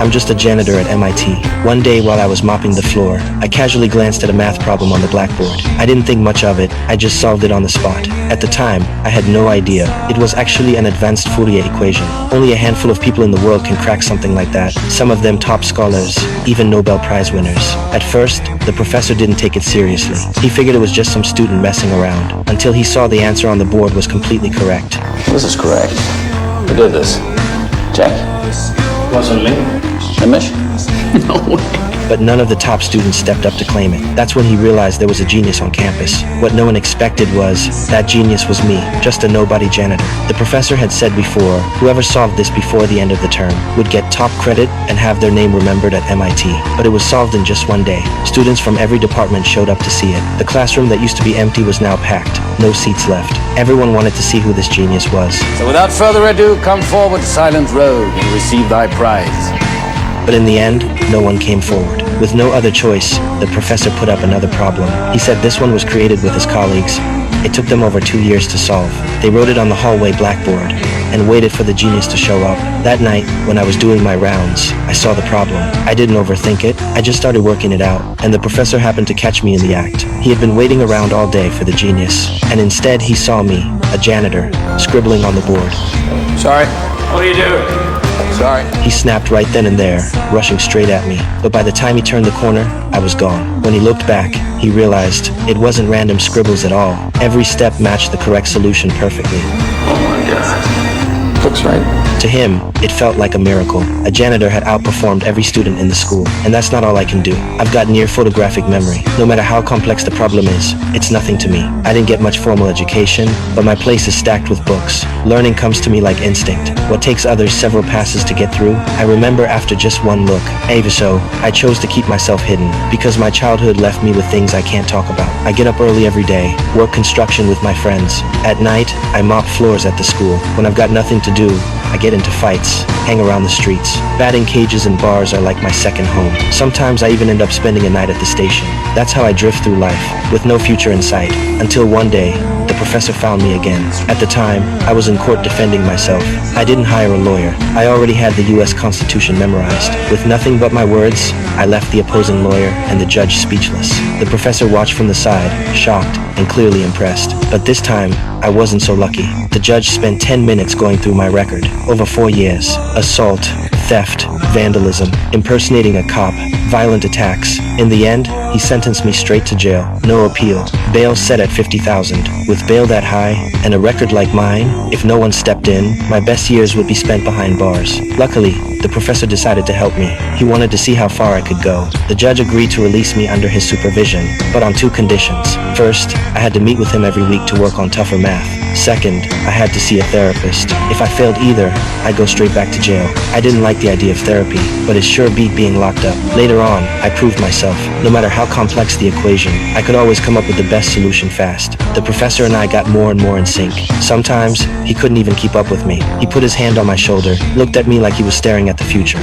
I'm just a janitor at MIT. One day while I was mopping the floor, I casually glanced at a math problem on the blackboard. I didn't think much of it, I just solved it on the spot. At the time, I had no idea. It was actually an advanced Fourier equation. Only a handful of people in the world can crack something like that, some of them top scholars, even Nobel Prize winners. At first, the professor didn't take it seriously. He figured it was just some student messing around, until he saw the answer on the board was completely correct. This is correct. Who did this? Jack? Wasn't me. Hamish? No way. But none of the top students stepped up to claim it. That's when he realized there was a genius on campus. What no one expected was, that genius was me, just a nobody janitor. The professor had said before, whoever solved this before the end of the term would get top credit and have their name remembered at MIT. But it was solved in just one day. Students from every department showed up to see it. The classroom that used to be empty was now packed. No seats left. Everyone wanted to see who this genius was. So without further ado, come forward, silent rogue, and receive thy prize. But in the end, no one came forward. With no other choice, the professor put up another problem. He said this one was created with his colleagues. It took them over 2 years to solve. They wrote it on the hallway blackboard and waited for the genius to show up. That night, when I was doing my rounds, I saw the problem. I didn't overthink it, I just started working it out, and the professor happened to catch me in the act. He had been waiting around all day for the genius, and instead he saw me, a janitor, scribbling on the board. Sorry. What are you doing? Sorry. He snapped right then and there, rushing straight at me. But by the time he turned the corner, I was gone. When he looked back, he realized it wasn't random scribbles at all. Every step matched the correct solution perfectly. Oh my God. Looks right. To him, it felt like a miracle. A janitor had outperformed every student in the school, and that's not all I can do. I've got near photographic memory. No matter how complex the problem is, it's nothing to me. I didn't get much formal education, but my place is stacked with books. Learning comes to me like instinct. What takes others several passes to get through, I remember after just one look. Even so, I chose to keep myself hidden, because my childhood left me with things I can't talk about. I get up early every day, work construction with my friends. At night, I mop floors at the school. When I've got nothing to do, I get into fights, hang around the streets. Batting cages and bars are like my second home. Sometimes I even end up spending a night at the station. That's how I drift through life, with no future in sight. Until one day, the professor found me again. At the time, I was in court defending myself. I didn't hire a lawyer. I already had the US Constitution memorized. With nothing but my words, I left the opposing lawyer and the judge speechless. The professor watched from the side, shocked and clearly impressed. But this time, I wasn't so lucky. The judge spent 10 minutes going through my record. Over 4 years. Assault, theft, vandalism, impersonating a cop, violent attacks. In the end, he sentenced me straight to jail. No appeal. Bail set at $50,000. With bail that high, and a record like mine, if no one stepped in, my best years would be spent behind bars. Luckily, the professor decided to help me. He wanted to see how far I could go. The judge agreed to release me under his supervision, but on 2 conditions. First, I had to meet with him every week to work on tougher math. Second, I had to see a therapist. If I failed either, I'd go straight back to jail. I didn't like the idea of therapy, but it sure beat being locked up. Later on, I proved myself. No matter how complex the equation, I could always come up with the best solution fast. The professor and I got more and more in sync. Sometimes, he couldn't even keep up with me. He put his hand on my shoulder, looked at me like he was staring at the future.